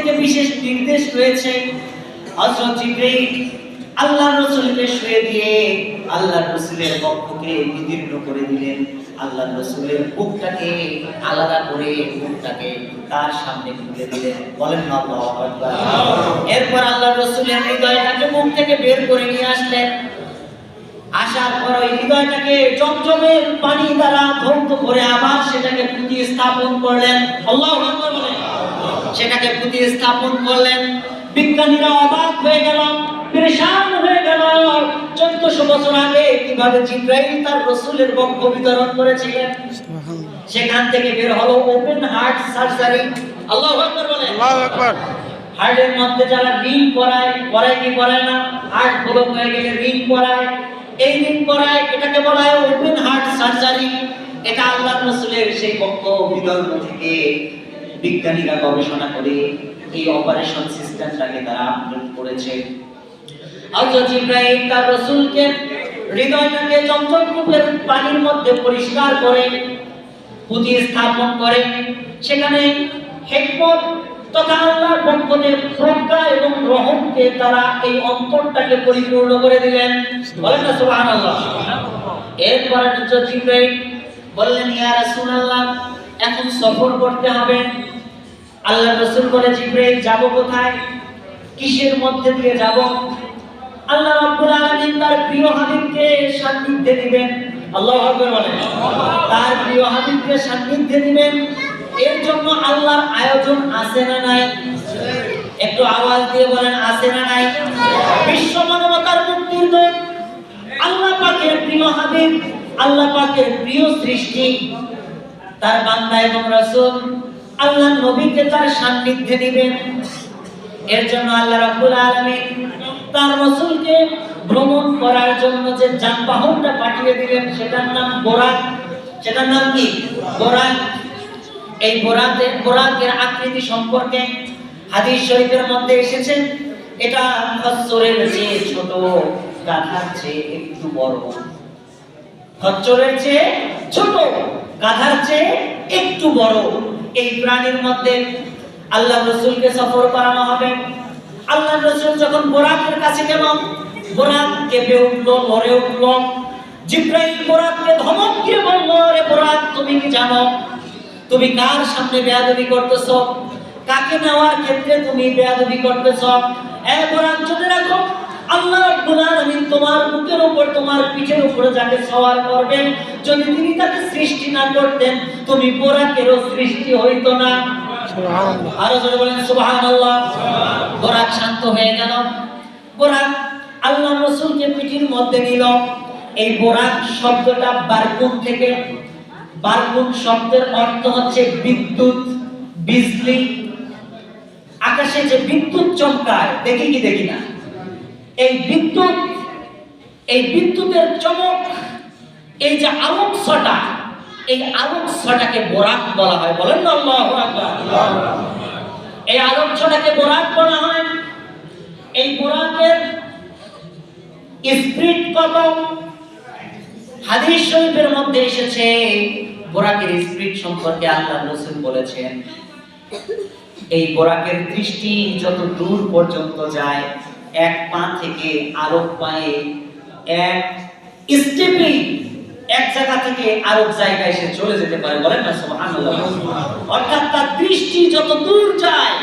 থেকে বিশেষ নির্দেশ রয়েছে। হযরত জিবরাইল আল্লাহর রাসূলকে শুয়ে দিয়ে আল্লাহর রাসূলের বক্ষকে বিদীর্ণ করে দিলেন। আল্লাহর রাসূলের বুকটাকে আলাদা করে বুকটাকে তার সামনে তুলে দিলেন। বলেন আল্লাহু আকবার। এরপর আল্লাহর রাসূলের হৃদয়টাকে বুক থেকে বের করে নিয়ে আসলেন। আসার পর ওই হৃদয়টাকে জমজমের পানি দ্বারা ধৌত করে আবার সেটাকে পুঁতিয়ে স্থাপন করলেন। আল্লাহু আকবার বলেন। সেটাকে পুঁতিয়ে স্থাপন করলেন। বিজ্ঞানীরা অবাক হয়ে গেল, পেরেশান হয়ে গেল। 1400 বছর আগে কিভাবে জিবরাইল তার রাসূলের বক্ষ বিতরণ করেছিলেন, সেখান থেকে বের হলো ওপেন হার্ট সার্জারি। আল্লাহু আকবার বলেন। আল্লাহু আকবার। হার্টের মধ্যে যারা রিং করায় কি করায় না, হার্ট ব্লক হয়ে গেলে রিং করায়, এই রিং করায়, এটাকে বলা হয় ওপেন হার্ট সার্জারি। এটা আল্লাহর রাসূলের সেই বক্ষ বিতরণ থেকে বিজ্ঞানীরা গবেষণা করে এই অপারেশন সিস্টেমটাকে তারা আপডেট করেছে। হযরত জিবরাইল তার রাসূলকে হৃদয়টাকে চঞ্চল কূপের পানির মধ্যে পরিষ্কার করে পুঁতিয়ে স্থাপন করে সেখানে হিকমত তথা আল্লাহর পক্ষে প্রজ্ঞা এবং রহমকে তারা এই অন্তরটাকে পরিপূর্ণ করে দিলেন। বলেন না সুবহানাল্লাহ। এরপর হযরত জিবরাইল বললেন, ইয়া রাসূলুল্লাহ, এখন সফর করতে হবে। আল্লাহর রাসূল বলে, জিবরাইল যাব কোথায়, কিসের মধ্যে দিয়ে যাব? আল্লাহ রাব্বুল আলামিন তার প্রিয় হাবিবকে সান্নিধ্যে দিবেন। আল্লাহু আকবার বলেন। তার প্রিয় হাবিবকে সান্নিধ্যে দিবেন, এর জন্য আল্লাহর আয়োজন আছে না নাই? একটু আওয়াজ দিয়ে বলেন, আছে না নাই? বিশ্ব মানবতার মুক্তির দূত, আল্লাহ পাকের প্রিয় হাবিব, আল্লাহ পাকের প্রিয় সৃষ্টি, তার বান্দা এবং রাসূল আল্লাহর নবীকে তার সান্নিধ্যে দিবেন। এর জন্য আল্লাহ রাব্বুল আলামিন তার রাসূলকে ভ্রমণ করার জন্য যে যানবাহনটা পাঠিয়ে দিলেন সেটার নাম বোরাক। সেটার নাম কি? বোরাক। এই বোরাকের আকৃতি সম্পর্কে হাদিস শরীফের মধ্যে এসেছে, এটা খচ্চরের চেয়ে ছোট, গাধার চেয়ে একটু বড়। খচ্চরের চেয়ে ছোট, গাধার চেয়ে একটু বড় এই প্রাণীর মধ্যে আল্লাহর রাসূলকে সফর করানো হবে। আল্লাহর রাসূল যখন বোরাকের কাছে গেল, বোরাক কেঁপে উঠল, নড়ে উঠল। জিবরাইল বোরাককে ধমক দিয়ে বলল, রে বোরাক, তুমি কি জানো তুমি কার সামনে বেয়াদবি করতেছো? কাকে নেওয়ার ক্ষেত্রে তুমি বেয়াদবি করতেছো? এ বোরাক, জেনে রাখো, আল্লাহ রাব্বুল আলামিন তোমার বুকের উপর, তোমার পিঠের উপরে যাকে সওয়ার করবেন, যদি তিনি তাকে সৃষ্টি না করতেন, তুমি বোরাকেরও সৃষ্টি হইতো না। সুবহানাল্লাহ। আরো জোরে বলেন সুবহানাল্লাহ। বোরাক শান্ত হয়ে গেল। বোরাক আল্লাহর রাসূলকে পিঠের মধ্যে নিল। এই বোরাক শব্দটা বারকুন থেকে, বারকুন শব্দের অর্থ হচ্ছে বিদ্যুৎ, বিজলি। আকাশে যে বিদ্যুৎ চমকায়, দেখি কি দেখি না, এই বিদ্যুৎ, এই বিদ্যুতের চমক, এই যে আলোকছটা, এই আলোকছটাকে বোরাক বলা হয়। বলেন না আল্লাহু আকবার। এই আলোকছটাকে বোরাক বলা হয়। এই বোরাকের স্পিড কত? হাদিস শরীফের মধ্যে এসেছে, বোরাকের স্পিড সম্পর্কে আল্লাহর রাসূল বলেছেন, এই বোরাকের দৃষ্টি যত দূর পর্যন্ত যায়, এক পা থেকে আরেক পায়ে এক স্টেপে এক জায়গা থেকে আরেক জায়গায় সে চলে যেতে পারে। বলেন না সুবহানাল্লাহ। অর্থাৎ তার দৃষ্টি যত দূর যায়